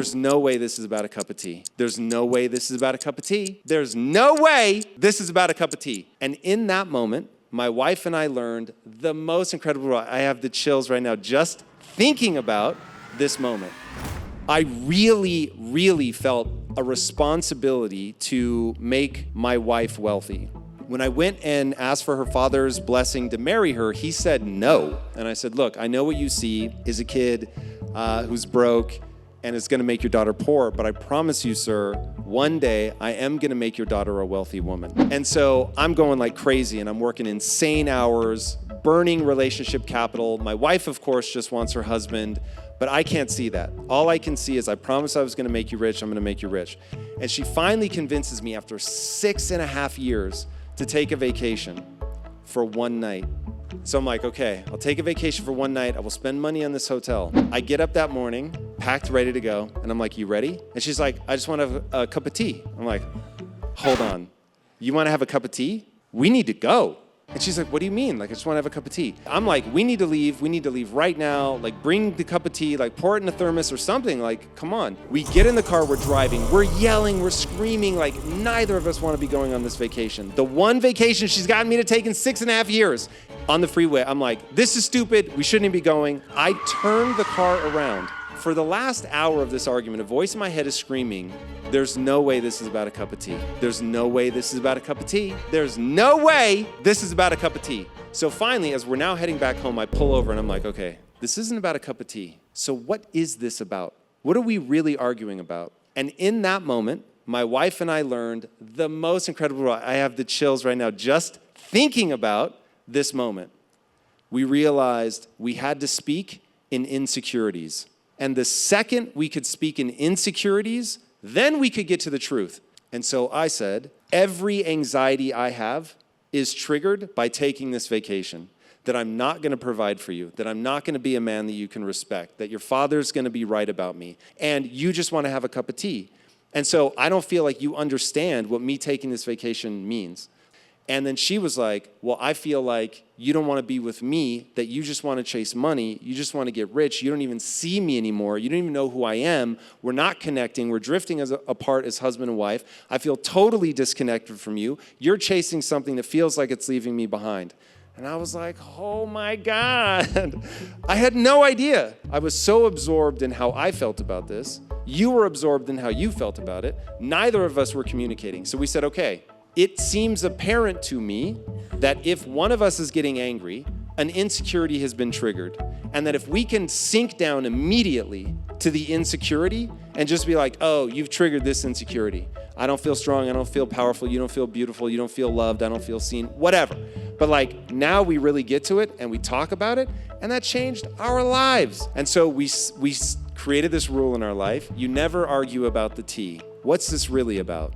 There's no way this is about a cup of tea. There's no way this is about a cup of tea. There's no way this is about a cup of tea. And in that moment, my wife and I learned the most incredible, I have the chills right now just thinking about this moment. I really, really felt a responsibility to make my wife wealthy. When I went and asked for her father's blessing to marry her, he said no. And I said, look, I know what you see is a kid who's broke and is gonna make your daughter poor, but I promise you, sir, one day I am gonna make your daughter a wealthy woman. And so I'm going like crazy and I'm working insane hours, burning relationship capital. My wife, of course, just wants her husband, but I can't see that. All I can see is I promised I was gonna make you rich, I'm gonna make you rich. And she finally convinces me after 6.5 years to take a vacation for one night. So I'm like, okay, I'll take a vacation for one night. I will spend money on this hotel. I get up that morning, packed, ready to go. And I'm like, you ready? And she's like, I just want to have a cup of tea. I'm like, hold on. You want to have a cup of tea? We need to go. And she's like, what do you mean? Like, I just want to have a cup of tea. I'm like, we need to leave right now. Like, bring the cup of tea, like pour it in a thermos or something. Like, come on. We get in the car, we're driving, we're yelling, we're screaming, like neither of us want to be going on this vacation. The one vacation she's gotten me to take in 6.5 years. On the freeway, I'm like, this is stupid, we shouldn't be going. I turned the car around. For the last hour of this argument, a voice in my head is screaming, there's no way this is about a cup of tea. There's no way this is about a cup of tea. There's no way this is about a cup of tea. So finally, as we're now heading back home, I pull over and I'm like, okay, this isn't about a cup of tea. So what is this about? What are we really arguing about? And in that moment, my wife and I learned the most incredible, I have the chills right now just thinking about this moment. We realized we had to speak in insecurities. And the second we could speak in insecurities, then we could get to the truth. And so I said, every anxiety I have is triggered by taking this vacation. That I'm not gonna provide for you, that I'm not gonna be a man that you can respect, that your father's gonna be right about me, and you just wanna have a cup of tea. And so I don't feel like you understand what me taking this vacation means. And then she was like, well, I feel like you don't want to be with me, that you just want to chase money, you just want to get rich, you don't even see me anymore, you don't even know who I am, we're not connecting, we're drifting apart as husband and wife, I feel totally disconnected from you, you're chasing something that feels like it's leaving me behind. And I was like, oh my God. I had no idea. I was so absorbed in how I felt about this. You were absorbed in how you felt about it. Neither of us were communicating. So we said, okay, it seems apparent to me that if one of us is getting angry, an insecurity has been triggered. And that if we can sink down immediately to the insecurity and just be like, oh, you've triggered this insecurity. I don't feel strong, I don't feel powerful, you don't feel beautiful, you don't feel loved, I don't feel seen, whatever. But like now we really get to it and we talk about it and that changed our lives. And so we created this rule in our life, you never argue about the tea. What's this really about?